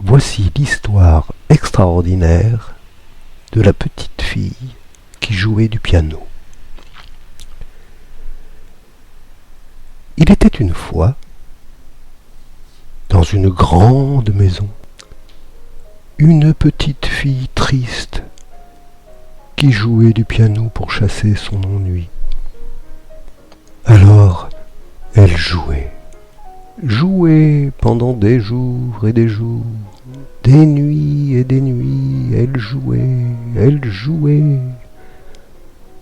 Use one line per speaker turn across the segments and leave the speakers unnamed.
Voici l'histoire extraordinaire de la petite fille qui jouait du piano. Il était une fois, dans une grande maison, une petite fille triste qui jouait du piano pour chasser son ennui. Alors, elle jouait pendant des jours et des jours, des nuits et des nuits, elle jouait,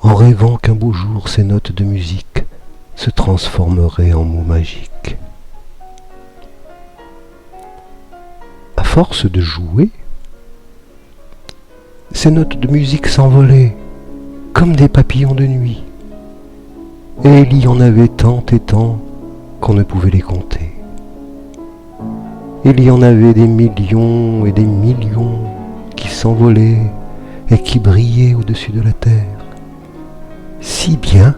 en rêvant qu'un beau jour ses notes de musique se transformeraient en mots magiques. À force de jouer, ces notes de musique s'envolaient comme des papillons de nuit, et il y en avait tant et tant qu'on ne pouvait les compter. Il y en avait des millions et des millions qui s'envolaient et qui brillaient au-dessus de la terre, si bien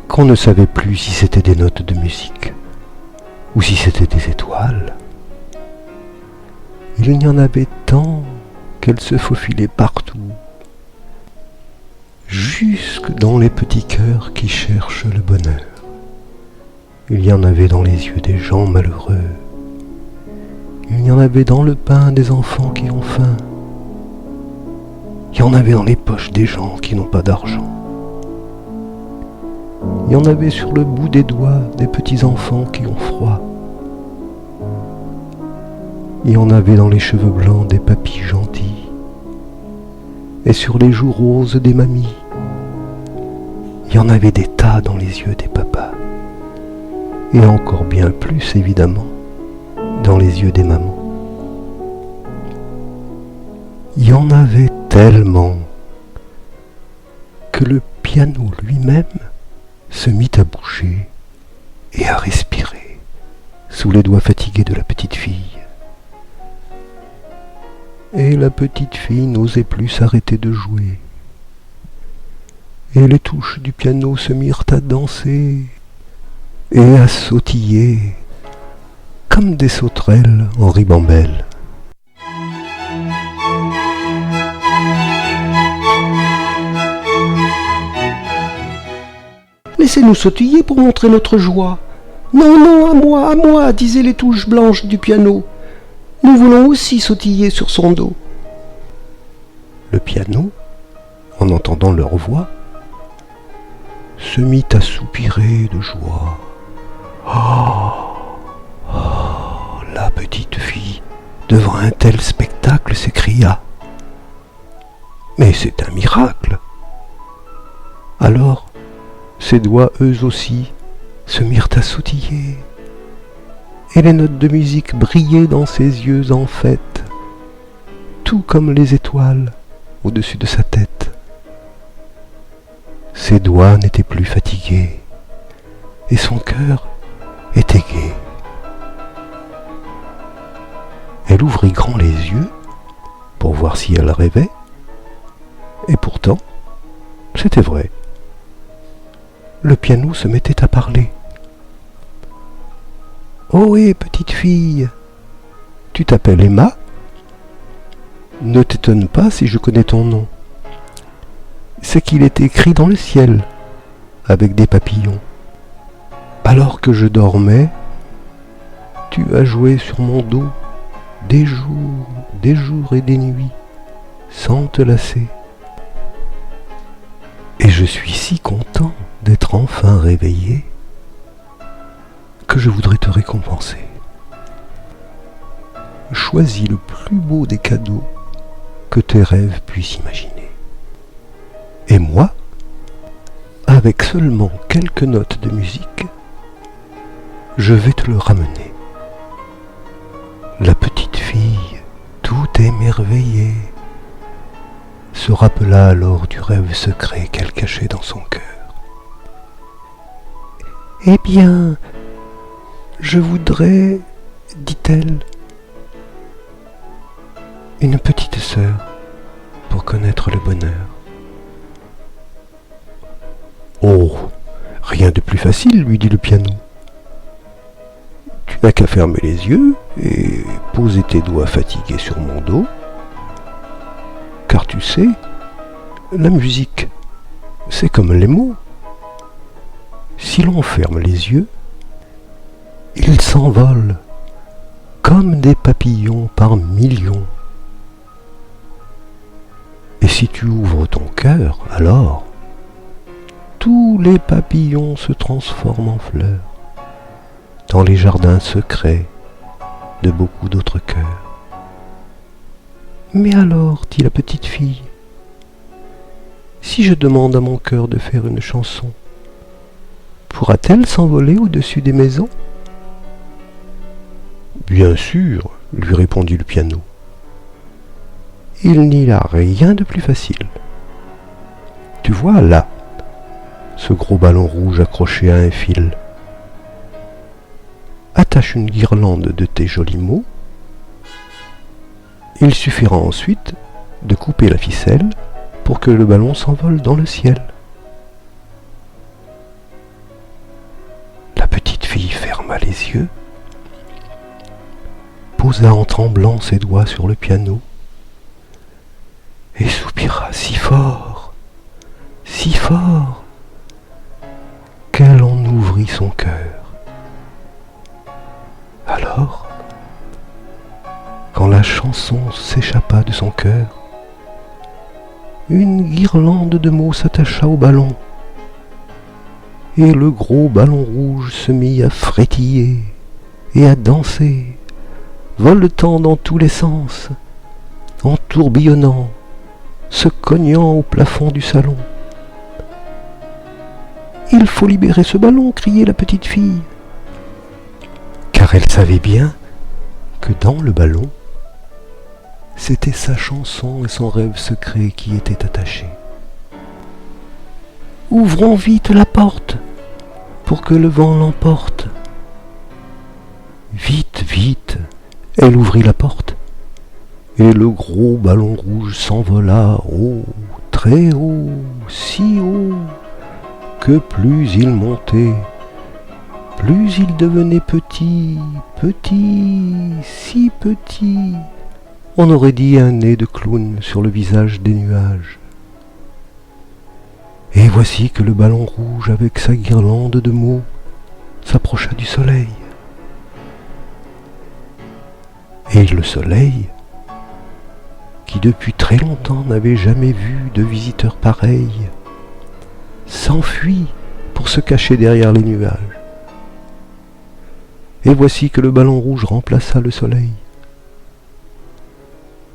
qu'on ne savait plus si c'était des notes de musique ou si c'était des étoiles. Il y en avait tant qu'elles se faufilaient partout, jusque dans les petits cœurs qui cherchent le bonheur. Il y en avait dans les yeux des gens malheureux. Il y en avait dans le pain des enfants qui ont faim. Il y en avait dans les poches des gens qui n'ont pas d'argent. Il y en avait sur le bout des doigts des petits enfants qui ont froid. Il y en avait dans les cheveux blancs des papis gentils et sur les joues roses des mamies. Il y en avait des tas dans les yeux des papas. Et encore bien plus, évidemment, dans les yeux des mamans. Il y en avait tellement que le piano lui-même se mit à bouger et à respirer sous les doigts fatigués de la petite fille. Et la petite fille n'osait plus s'arrêter de jouer. Et les touches du piano se mirent à danser et à sautiller comme des sauterelles en ribambelle.
Laissez-nous sautiller pour montrer notre joie. Non, non, à moi, disaient les touches blanches du piano. Nous voulons aussi sautiller sur son dos.
Le piano, en entendant leur voix, se mit à soupirer de joie. La petite fille, devant un tel spectacle, s'écria « Mais c'est un miracle !» Alors, ses doigts, eux aussi, se mirent à sautiller, et les notes de musique brillaient dans ses yeux en fête, tout comme les étoiles au-dessus de sa tête. Ses doigts n'étaient plus fatigués, et son cœur était gai. Elle ouvrit grand les yeux pour voir si elle rêvait, et pourtant, c'était vrai. Le piano se mettait à parler. « Ohé, petite fille, tu t'appelles Emma ? Ne t'étonne pas si je connais ton nom. C'est qu'il est écrit dans le ciel, avec des papillons. Alors que je dormais, tu as joué sur mon dos des jours et des nuits, sans te lasser. Et je suis si content d'être enfin réveillé que je voudrais te récompenser. Choisis le plus beau des cadeaux que tes rêves puissent imaginer. Et moi, avec seulement quelques notes de musique, je vais te le ramener. » La petite fille, tout émerveillée, se rappela alors du rêve secret qu'elle cachait dans son cœur. « Eh bien, je voudrais, dit-elle, une petite sœur pour connaître le bonheur. » « Oh, rien de plus facile, lui dit le piano. Tu n'as qu'à fermer les yeux et poser tes doigts fatigués sur mon dos, car tu sais, la musique, c'est comme les mots. Si l'on ferme les yeux, ils s'envolent comme des papillons par millions. Et si tu ouvres ton cœur, alors, tous les papillons se transforment en fleurs, dans les jardins secrets de beaucoup d'autres cœurs. Mais alors, dit la petite fille, si je demande à mon cœur de faire une chanson, pourra-t-elle s'envoler au-dessus des maisons ? Bien sûr, lui répondit le piano. Il n'y a rien de plus facile. Tu vois là, ce gros ballon rouge accroché à un fil. Attache une guirlande de tes jolis mots. Il suffira ensuite de couper la ficelle pour que le ballon s'envole dans le ciel. La petite fille ferma les yeux, posa en tremblant ses doigts sur le piano et soupira si fort, qu'elle en ouvrit son cœur. Alors, quand la chanson s'échappa de son cœur, une guirlande de mots s'attacha au ballon, et le gros ballon rouge se mit à frétiller et à danser, voletant dans tous les sens, en tourbillonnant, se cognant au plafond du salon. « Il faut libérer ce ballon !» criait la petite fille, car elle savait bien que dans le ballon, c'était sa chanson et son rêve secret qui étaient attachés. « Ouvrons vite la porte pour que le vent l'emporte. » Vite, vite, elle ouvrit la porte, et le gros ballon rouge s'envola haut, très haut, si haut, que plus il montait, plus il devenait petit, petit, si petit. On aurait dit un nez de clown sur le visage des nuages. Et voici que le ballon rouge, avec sa guirlande de mots, s'approcha du soleil. Et le soleil, qui depuis très longtemps n'avait jamais vu de visiteur pareil, s'enfuit pour se cacher derrière les nuages. Et voici que le ballon rouge remplaça le soleil.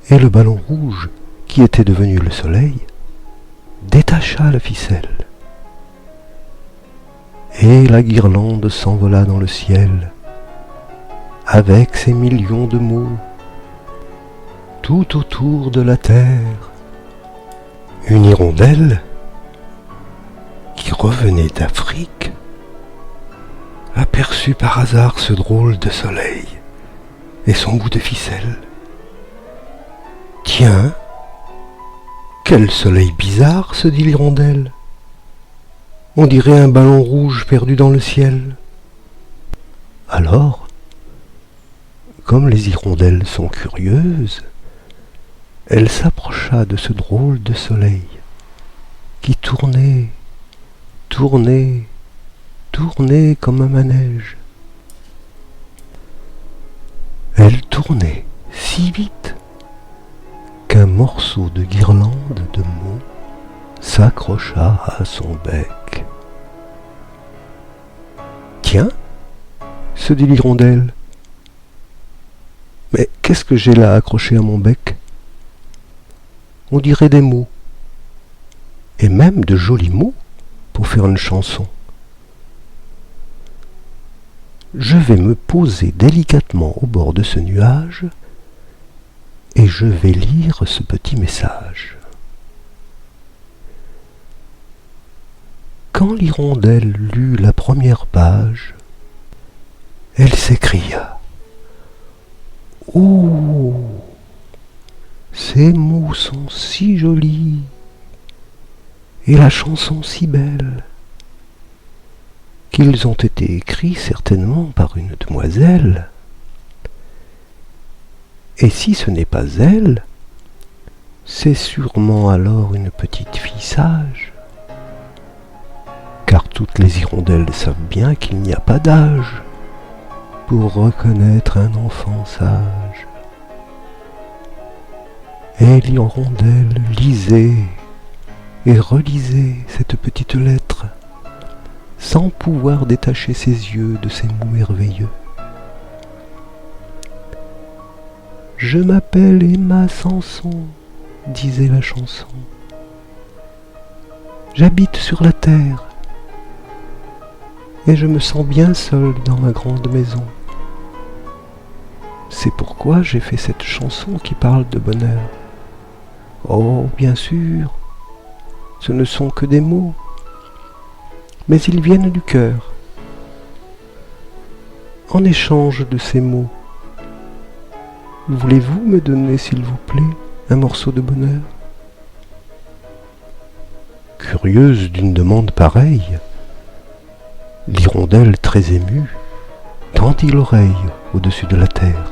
Et le ballon rouge, qui était devenu le soleil, détacha la ficelle. Et la guirlande s'envola dans le ciel, avec ses millions de mots, tout autour de la terre. Une hirondelle, qui revenait d'Afrique, aperçut par hasard ce drôle de soleil et son bout de ficelle. « Tiens, quel soleil bizarre !» se dit l'hirondelle. « On dirait un ballon rouge perdu dans le ciel. » Alors, comme les hirondelles sont curieuses, elle s'approcha de ce drôle de soleil qui tournait, tournait, tournait comme un manège. Elle tournait si vite qu'un morceau de guirlande de mots s'accrocha à son bec. « Tiens !» se dit l'hirondelle. « Mais qu'est-ce que j'ai là accroché à mon bec ? On dirait des mots, et même de jolis mots pour faire une chanson. Je vais me poser délicatement au bord de ce nuage et je vais lire ce petit message. » Quand l'hirondelle lut la première page, elle s'écria : « Oh, ces mots sont si jolis et la chanson si belle qu'ils ont été écrits certainement par une demoiselle. Et si ce n'est pas elle, c'est sûrement alors une petite fille sage. Car toutes les hirondelles savent bien qu'il n'y a pas d'âge pour reconnaître un enfant sage. Et l'hirondelle lisait et relisait cette petite lettre, sans pouvoir détacher ses yeux de ces mots merveilleux. « Je m'appelle Emma Sanson, disait la chanson. J'habite sur la terre, et je me sens bien seule dans ma grande maison. C'est pourquoi j'ai fait cette chanson qui parle de bonheur. Oh, bien sûr, ce ne sont que des mots, mais ils viennent du cœur. En échange de ces mots, voulez-vous me donner, s'il vous plaît, un morceau de bonheur ?» Curieuse d'une demande pareille, l'hirondelle très émue tendit l'oreille au-dessus de la terre,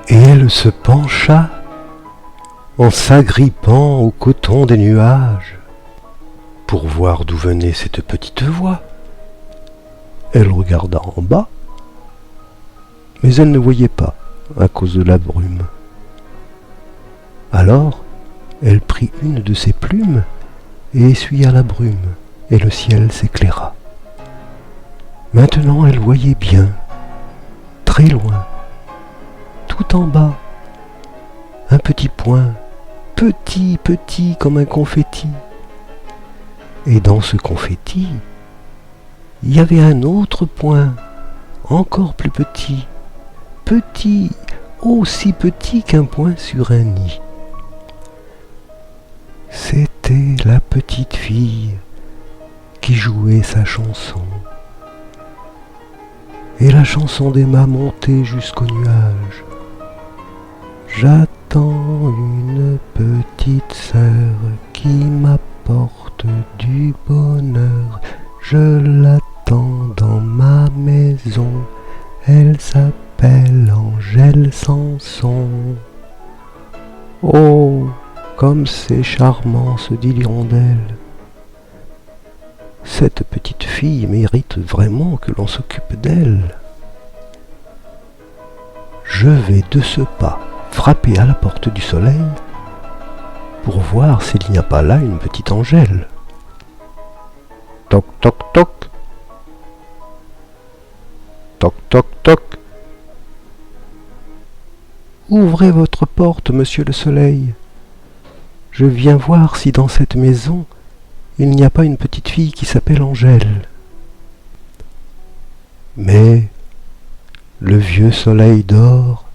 et elle se pencha en s'agrippant au coton des nuages pour voir d'où venait cette petite voix. Elle regarda en bas, mais elle ne voyait pas à cause de la brume. Alors, elle prit une de ses plumes et essuya la brume, et le ciel s'éclaira. Maintenant, elle voyait bien, très loin, tout en bas, un petit point, petit, petit comme un confetti. Et dans ce confetti, il y avait un autre point, encore plus petit, petit, aussi petit qu'un point sur un nid. C'était la petite fille qui jouait sa chanson. Et la chanson d'Emma montait jusqu'au nuage. J'attends une petite sœur qui m'apporte du bonheur. Je l'attends dans ma maison. Elle s'appelle Angèle Sanson. Oh, comme c'est charmant, se dit l'hirondelle. Cette petite fille mérite vraiment que l'on s'occupe d'elle. Je vais de ce pas frapper à la porte du soleil pour voir s'il n'y a pas là une petite Angèle. Toc, toc, toc. Toc, toc, toc. Ouvrez votre porte, monsieur le soleil. Je viens voir si dans cette maison il n'y a pas une petite fille qui s'appelle Angèle. Mais le vieux soleil dort,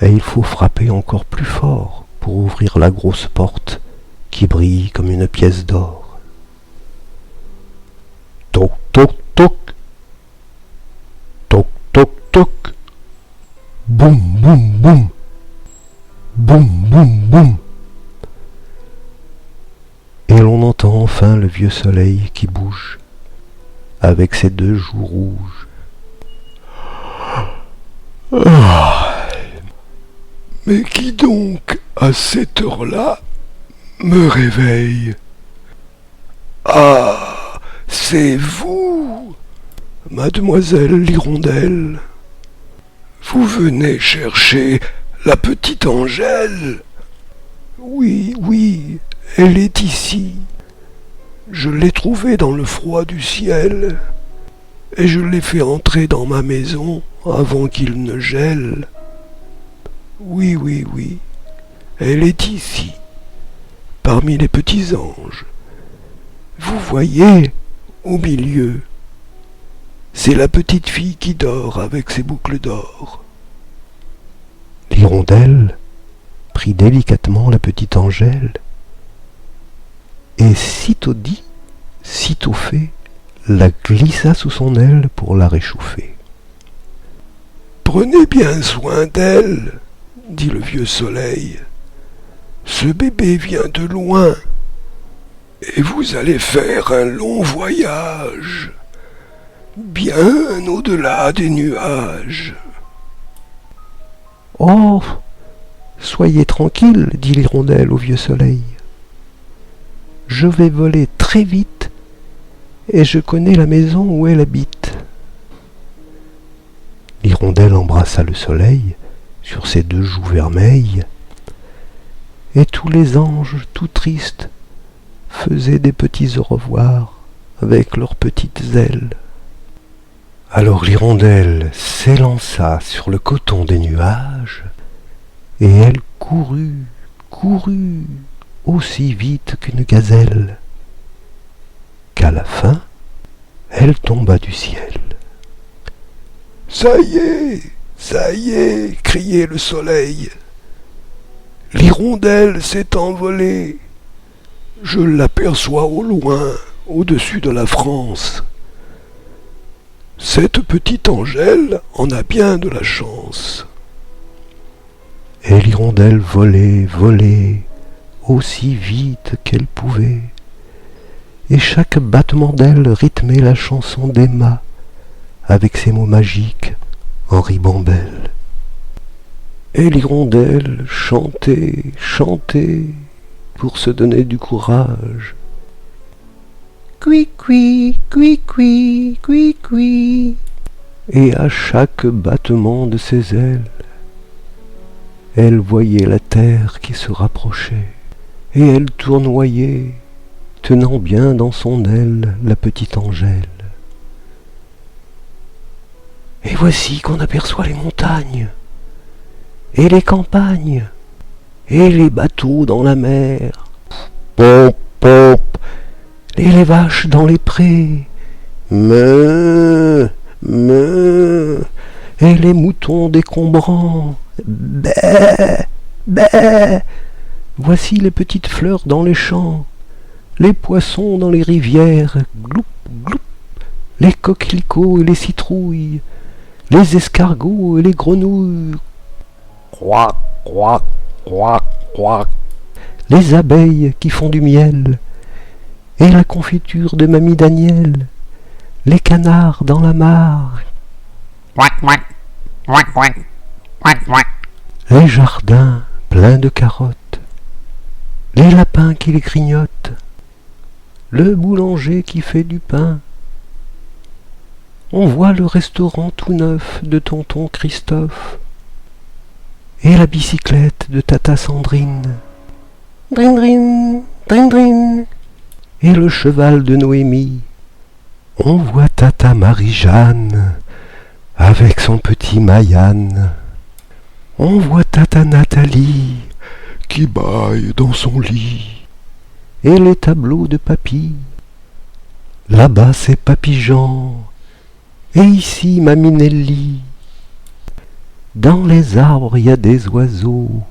et il faut frapper encore plus fort pour ouvrir la grosse porte qui brille comme une pièce d'or. Toc, toc, toc. Toc, toc, toc. Boum, boum, boum. Boum, boum, boum. Et l'on entend enfin le vieux soleil qui bouge, avec ses deux joues rouges. Ah, mais qui donc, à cette heure-là, me réveille? Ah, c'est vous, mademoiselle l'hirondelle. Vous venez chercher la petite Angèle? Oui, oui. Elle est ici. Je l'ai trouvée dans le froid du ciel, et je l'ai fait entrer dans ma maison avant qu'il ne gèle. Oui, oui, oui, elle est ici, parmi les petits anges. Vous voyez, au milieu, c'est la petite fille qui dort avec ses boucles d'or. L'hirondelle prit délicatement la petite Angèle, et sitôt dit, sitôt fait, la glissa sous son aile pour la réchauffer. « Prenez bien soin d'elle, dit le vieux soleil. Ce bébé vient de loin, et vous allez faire un long voyage. bien au-delà des nuages.
Oh, soyez tranquille, dit l'hirondelle au vieux soleil. Je vais voler très vite et je connais la maison où elle habite.
L'hirondelle embrassa le soleil sur ses deux joues vermeilles, et tous les anges, tout tristes, faisaient des petits au revoir avec leurs petites ailes. Alors l'hirondelle s'élança sur le coton des nuages, et elle courut, courut, aussi vite qu'une gazelle, qu'à la fin, elle tomba du ciel. « ça y est !» criait le soleil. « L'hirondelle s'est envolée. Je l'aperçois au loin, au-dessus de la France. Cette petite Angèle en a bien de la chance. » Et l'hirondelle volait, volait, aussi vite qu'elle pouvait, et chaque battement d'aile rythmait la chanson d'Emma, avec ses mots magiques en ribambelle. Et l'hirondelle chantait, chantait, pour se donner du courage.
Cui-cui, cui-cui, cui-cui.
Et à chaque battement de ses ailes, elle voyait la terre qui se rapprochait, et elle tournoyait, tenant bien dans son aile la petite Angèle. Et voici qu'on aperçoit les montagnes, et les campagnes, et les bateaux dans la mer. Pop, pop, et les vaches dans les prés. Meuh, meuh, et les moutons décombrants. Bé, bé. Voici les petites fleurs dans les champs, les poissons dans les rivières. Gloup, gloup, les coquelicots et les citrouilles, les escargots et les grenouilles. Croac, croac, croac, croac. Les abeilles qui font du miel, et la confiture de Mamie Daniel, les canards dans la mare.
Ouac, ouac, ouac, ouac, ouac, ouac.
Les jardins pleins de carottes, les lapins qui les grignotent, le boulanger qui fait du pain. On voit le restaurant tout neuf de tonton Christophe, et la bicyclette de tata Sandrine. Drin drin, drin drin. Et le cheval de Noémie. On voit tata Marie-Jeanne avec son petit Maïane. On voit tata Nathalie qui bâille dans son lit. Et les tableaux de papy. Là-bas c'est Papy Jean, et ici Mamie Nelly. Dans les arbres il y a des oiseaux,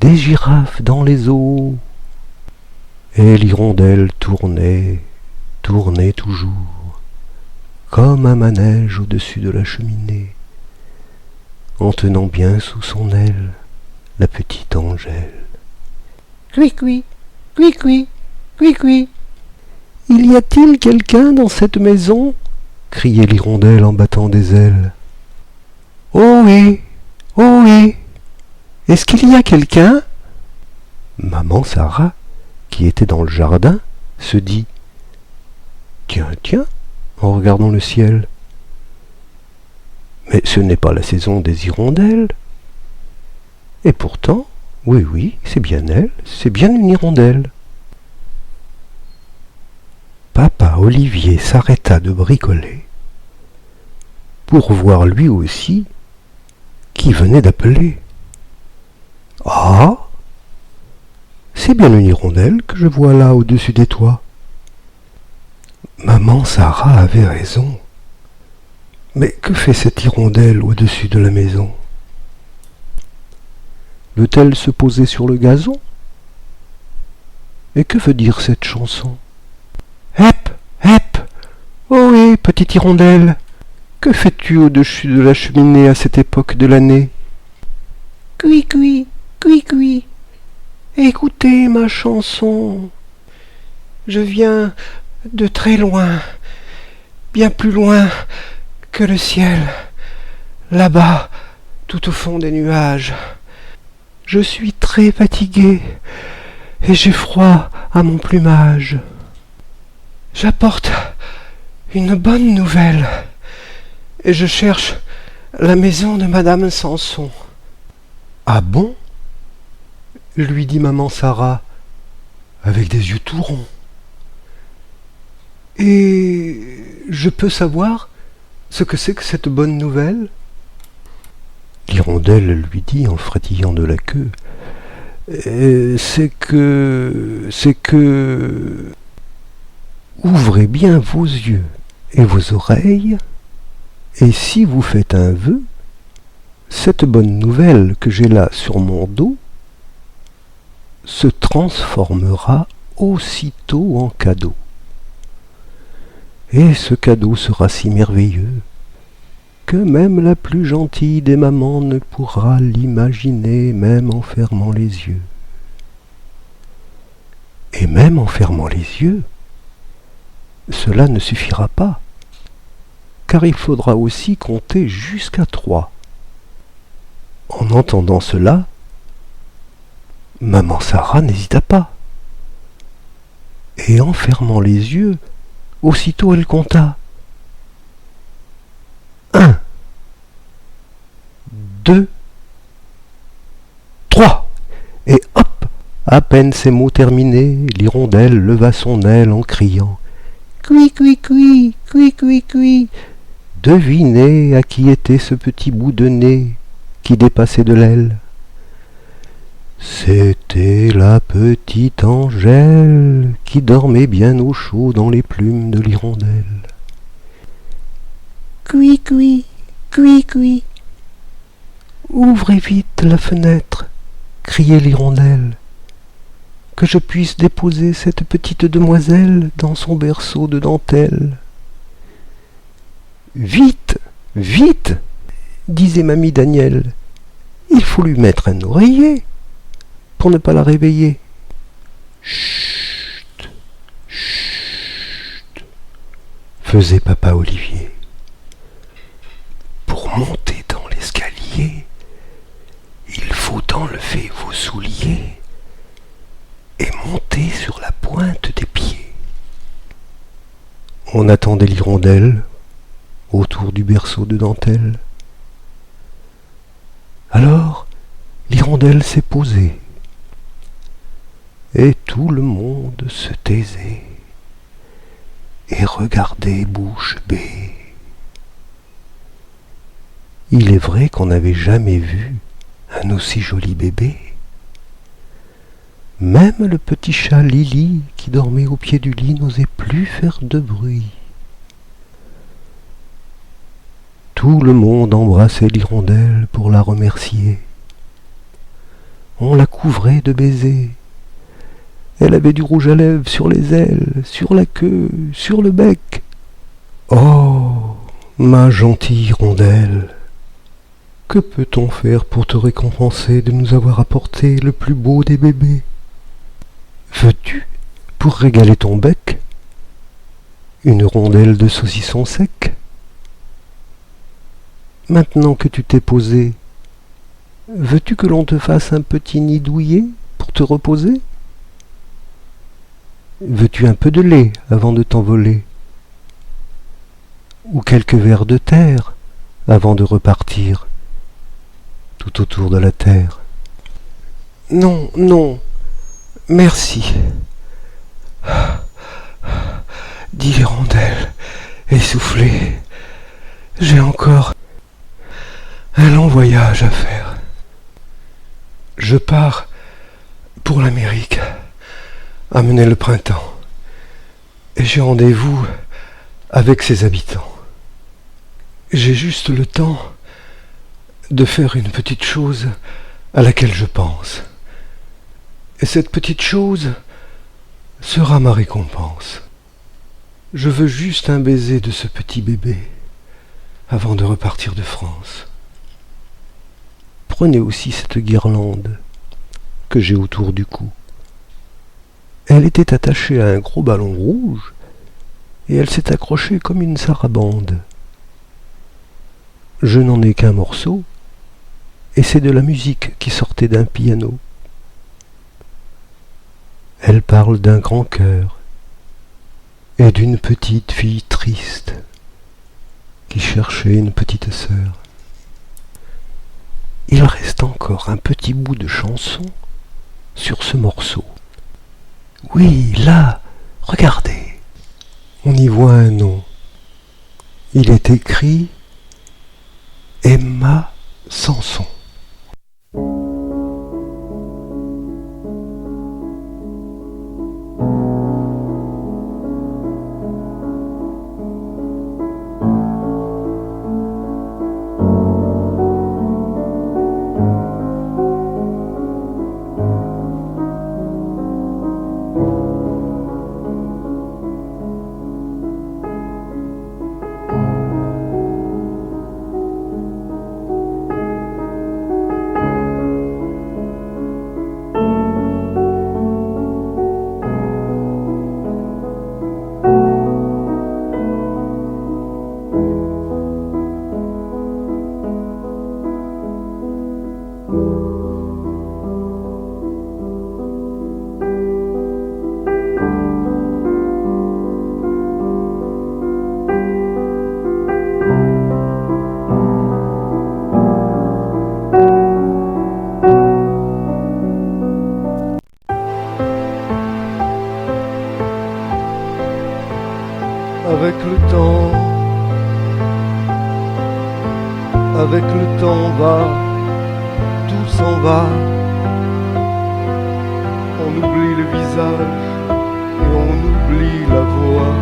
des girafes dans les eaux. Et l'hirondelle tournait, tournait toujours, comme un manège au-dessus de la cheminée, en tenant bien sous son aile la petite Angèle.
Cui-cui, cui-cui, cui-cui.
Il y a-t-il quelqu'un dans cette maison ? Criait l'hirondelle en battant des ailes. Oh oui, oh oui. Est-ce qu'il y a quelqu'un ? Maman Sarah, qui était dans le jardin, se dit « Tiens, tiens !» en regardant le ciel. Mais ce n'est pas la saison des hirondelles. Et pourtant, oui, oui, c'est bien elle, c'est bien une hirondelle. Papa Olivier s'arrêta de bricoler pour voir lui aussi qui venait d'appeler. « Ah ! C'est bien une hirondelle que je vois là au-dessus des toits. » Maman Sarah avait raison. Mais que fait cette hirondelle au-dessus de la maison ? Veut-elle se poser sur le gazon ? Et que veut dire cette chanson ? Hep, hep ! Oh oui, petite hirondelle, que fais-tu au-dessus de la cheminée à cette époque de l'année ?
Cui-cui, cui-cui.
Écoutez ma chanson.
Je viens de très loin, bien plus loin que le ciel, là-bas, tout au fond des nuages. Je suis très fatigué et j'ai froid à mon plumage. J'apporte une bonne nouvelle et je cherche la maison de Madame Samson.
Ah bon? Lui dit maman Sarah, avec des yeux tout ronds. Et je peux savoir ce que c'est que cette bonne nouvelle? L'hirondelle lui dit en frétillant de la queue. C'est que... Ouvrez bien vos yeux et vos oreilles, et si vous faites un vœu, cette bonne nouvelle que j'ai là sur mon dos se transformera aussitôt en cadeau. Et ce cadeau sera si merveilleux que même la plus gentille des mamans ne pourra l'imaginer, même en fermant les yeux. Et même en fermant les yeux, cela ne suffira pas, car il faudra aussi compter jusqu'à 3. En entendant cela, maman Sarah n'hésita pas. Et en fermant les yeux, aussitôt elle compta. 1, 2, 3. Et hop, à peine ces mots terminés, l'hirondelle leva son aile en criant « Cui, cui, cui, cui, cui, cui !» Devinez à qui était ce petit bout de nez qui dépassait de l'aile. C'était la petite Angèle qui dormait bien au chaud dans les plumes de l'hirondelle.
Cui, cui, cui, cui. Ouvrez vite la fenêtre, criait l'hirondelle, que je puisse déposer cette petite demoiselle dans son berceau de dentelle. Vite, vite, disait mamie Daniel, il faut lui mettre un oreiller pour ne pas la réveiller. Chut, chut, faisait papa Olivier. Pour monter dans l'escalier, il faut enlever vos souliers et monter sur la pointe des pieds. On attendait l'hirondelle autour du berceau de dentelle. Alors, l'hirondelle s'est posée et tout le monde se taisait et regardait bouche bée. Il est vrai qu'on n'avait jamais vu un aussi joli bébé. Même le petit chat Lily, qui dormait au pied du lit, n'osait plus faire de bruit. Tout le monde embrassait l'hirondelle pour la remercier. On la couvrait de baisers. Elle avait du rouge à lèvres sur les ailes, sur la queue, sur le bec. Oh, ma gentille hirondelle, que peut-on faire pour te récompenser de nous avoir apporté le plus beau des bébés? Veux-tu, pour régaler ton bec, une rondelle de saucisson sec? Maintenant que tu t'es posé, veux-tu que l'on te fasse un petit nid douillet pour te reposer? Veux-tu un peu de lait avant de t'envoler? Ou quelques vers de terre avant de repartir tout autour de la terre? Non, non, merci, dit l'hirondelle, essoufflée. J'ai encore un long voyage à faire. Je pars pour l'Amérique, amener le printemps, et j'ai rendez-vous avec ses habitants. J'ai juste le temps de faire une petite chose à laquelle je pense. Et cette petite chose sera ma récompense. Je veux juste un baiser de ce petit bébé avant de repartir de France. Prenez aussi cette guirlande que j'ai autour du cou. Elle était attachée à un gros ballon rouge
et elle s'est accrochée comme une sarabande. Je n'en ai qu'un morceau, et c'est de la musique qui sortait d'un piano. Elle parle d'un grand cœur et d'une petite fille triste qui cherchait une petite sœur. Il reste encore un petit bout de chanson sur ce morceau. Oui, là, regardez, on y voit un nom. Il est écrit Emma Sanson.
Avec le temps va, tout s'en va. On oublie le visage et on oublie la voix.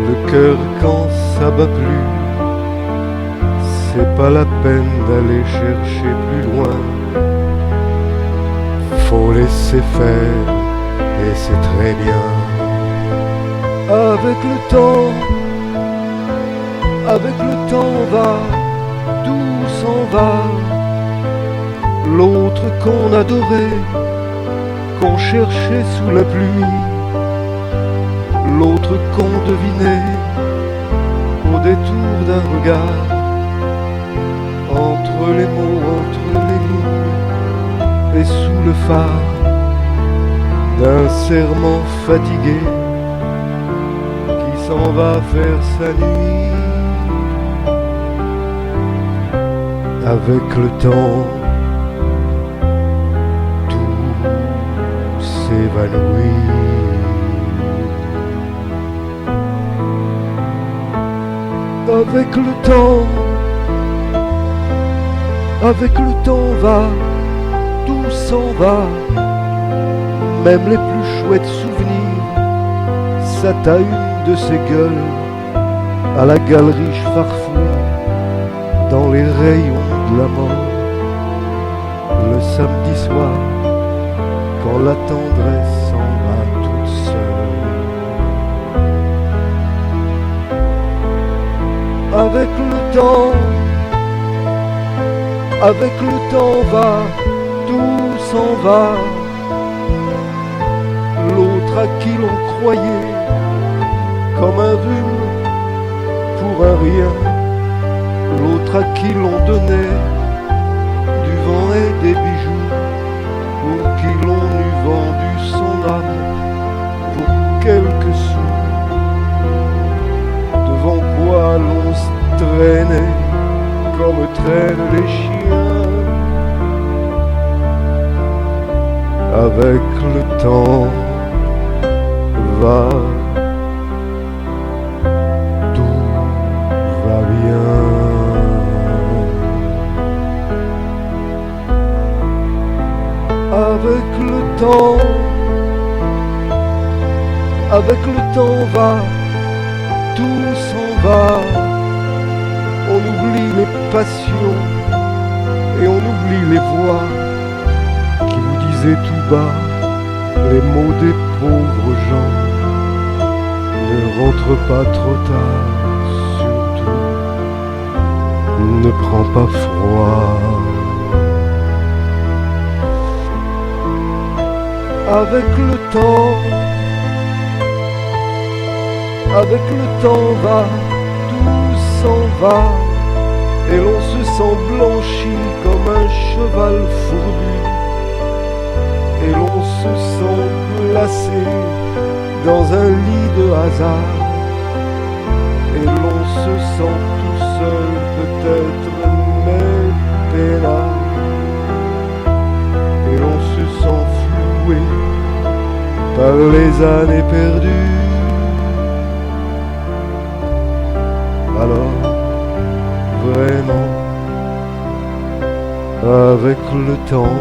Le cœur quand ça bat plus, c'est pas la peine d'aller chercher plus loin. Faut laisser faire et c'est très bien. Avec le temps va, tout s'en va. L'autre qu'on adorait, qu'on cherchait sous la pluie, l'autre qu'on devinait au détour d'un regard, entre les mots, entre les lignes, et sous le phare d'un serment fatigué qui s'en va faire sa nuit. Avec le temps, tout s'évanouit. Avec le temps va, tout s'en va. Même les plus chouettes souvenirs s'attaillent de ces gueules à la galerie farfouille dans les rayons de la mort, le samedi soir, quand la tendresse s'en va toute seule. Avec le temps va, tout s'en va. L'autre à qui l'on croyait comme un rhume pour un rien, l'autre à qui l'on donnait du vent et des bijoux, pour qui l'on eût vendu son âme pour quelques sous, devant quoi l'on se traînait comme traînent les chiens. Avec le temps va, tout va bien. Avec le temps va, tout s'en va. On oublie les passions et on oublie les voix qui vous disaient tout bas les mots des pauvres gens. Ne rentre pas trop tard, surtout ne prends pas froid. Avec le temps
Avec le temps va, tout s'en va, et l'on se sent blanchi comme un cheval fourbu, et l'on se sent glacé dans un lit de hasard, et l'on se sent tout seul peut-être, mais peinard, et l'on se sent floué par les années perdues. Alors, vraiment, avec le temps,